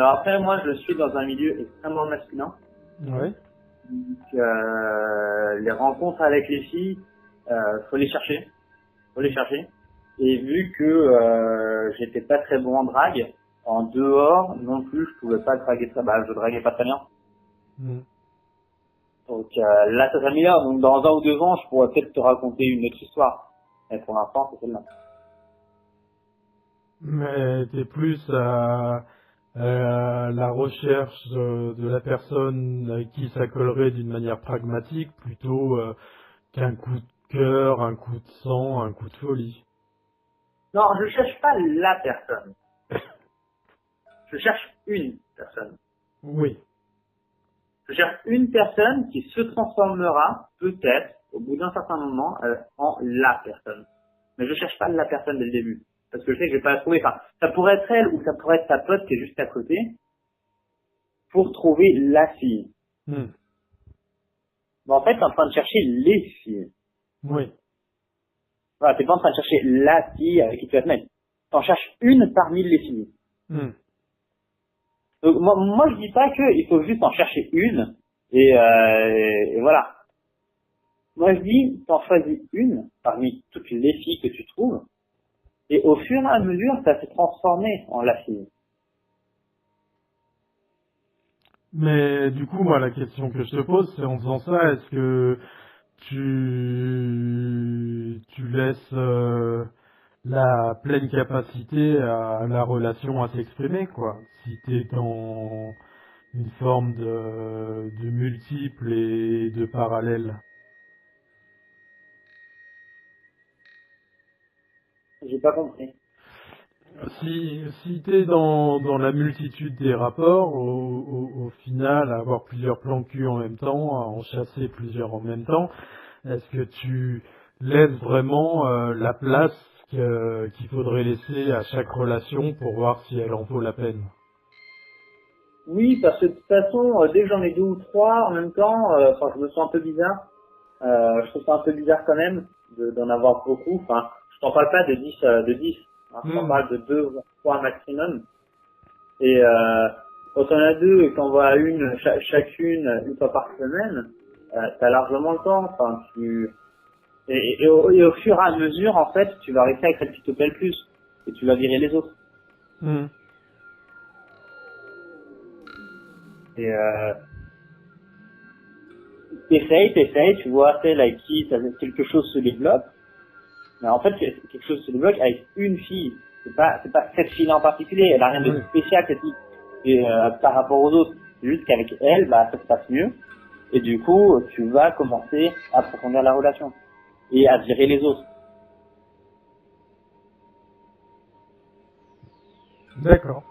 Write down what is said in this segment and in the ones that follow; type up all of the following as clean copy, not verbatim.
Alors après, moi, je suis dans un milieu extrêmement masculin. Ouais. Donc, les rencontres avec les filles, faut les chercher. Faut les chercher. Et vu que j'étais pas très bon en drague, en dehors non plus, je pouvais pas draguer très, je draguais pas très bien. Mm. Donc là, ça s'améliore. Donc dans 1 ou 2 ans, je pourrais peut-être te raconter une autre histoire. Mais pour l'instant, c'est celle-là. Mais t'es plus à la recherche de la personne avec qui ça collerait d'une manière pragmatique plutôt qu'un coup de cœur, un coup de sang, un coup de folie. Non, je cherche pas la personne. Je cherche une personne. Oui. Je cherche une personne qui se transformera, peut-être, au bout d'un certain moment, en la personne. Mais je cherche pas la personne dès le début. Parce que je sais que je vais pas la trouver. Enfin, ça pourrait être elle ou ça pourrait être ta pote qui est juste à côté pour trouver la fille. Mm. Mais en fait, t'es en train de chercher les filles. Oui. Voilà, t'es pas en train de chercher la fille avec qui tu vas te mettre. T'en cherches une parmi les filles. Mm. Donc, moi, je dis pas qu'il faut juste en chercher une et voilà. Moi, je dis, t'en choisis une parmi toutes les filles que tu trouves et au fur et à mesure, ça s'est transformé en la fille. Mais du coup, moi, la question que je te pose, c'est en faisant ça, est-ce que tu laisses la pleine capacité à la relation à s'exprimer, quoi? Si t'es dans une forme de multiple et de parallèle. J'ai pas compris. Si t'es dans la multitude des rapports, au final, à avoir plusieurs plans cul en même temps, à en chasser plusieurs en même temps, est-ce que tu laisses vraiment la place qu'il faudrait laisser à chaque relation pour voir si elle en vaut la peine? Oui, parce que de toute façon, dès que j'en ai 2 ou 3 en même temps, je me sens un peu bizarre. Je trouve ça un peu bizarre quand même d'en avoir beaucoup. Enfin, je t'en parle pas de 10, hein, je t'en Hmm, parle de 2 ou 3 maximum. Et quand on a 2 et qu'on va à chacune une fois par semaine, t'as largement le temps. Enfin, et au fur et à mesure, en fait, tu vas rester avec celle qui te plaît le plus et tu vas virer les autres. hmm. Et t'essayes, tu vois celle avec qui quelque chose se développe. Mais en fait, quelque chose se débloque avec une fille. C'est pas cette fille en particulier. Elle a rien de Oui. spécial, cette fille. Et, par rapport aux autres. C'est juste qu'avec elle, ça se passe mieux. Et du coup, tu vas commencer à approfondir la relation. Et à virer les autres. D'accord.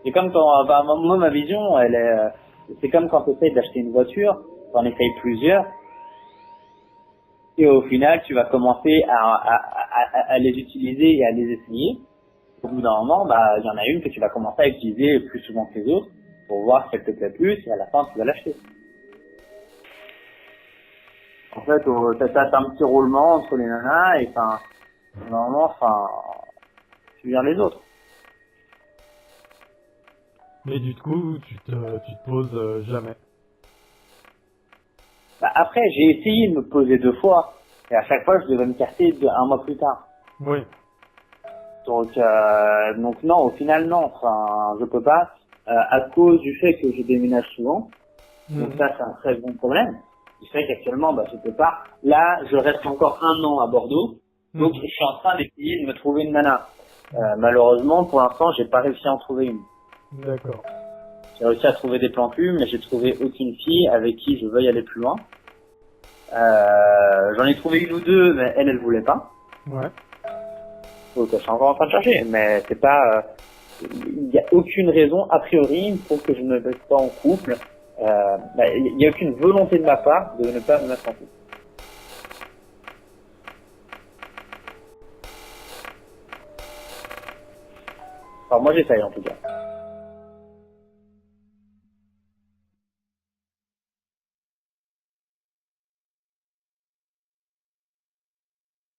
C'est comme quand, moi, ma vision, c'est comme quand tu essayes d'acheter une voiture, t'en essayes plusieurs, et au final, tu vas commencer à les utiliser et à les essayer. Au bout d'un moment, il y en a une que tu vas commencer à utiliser plus souvent que les autres pour voir si elle te plaît plus et à la fin tu vas l'acheter. En fait, t'as un petit roulement entre les nanas et normalement, tu vires les autres. Mais du coup, tu te poses jamais. Après, j'ai essayé de me poser 2 fois et à chaque fois je devais me casser 1 mois plus tard. Oui. Donc non, au final non, je peux pas à cause du fait que je déménage souvent. Donc Hmm, ça, c'est un très bon problème. Du fait qu'actuellement, je peux pas. Là, je reste encore 1 an à Bordeaux. Donc, hmm. je suis en train d'essayer de me trouver une nana. Malheureusement, pour l'instant, j'ai pas réussi à en trouver une. D'accord. J'ai réussi à trouver des plans cul, mais j'ai trouvé aucune fille avec qui je veuille aller plus loin. J'en ai trouvé 1 ou 2, mais elle voulait pas. Ouais. Donc, je suis encore en train de chercher, mais c'est pas, il y a aucune raison, a priori, pour que je ne me mette pas en couple. Il y a aucune volonté de ma part de ne pas me mettre en couple. Alors moi j'essaye en tout cas.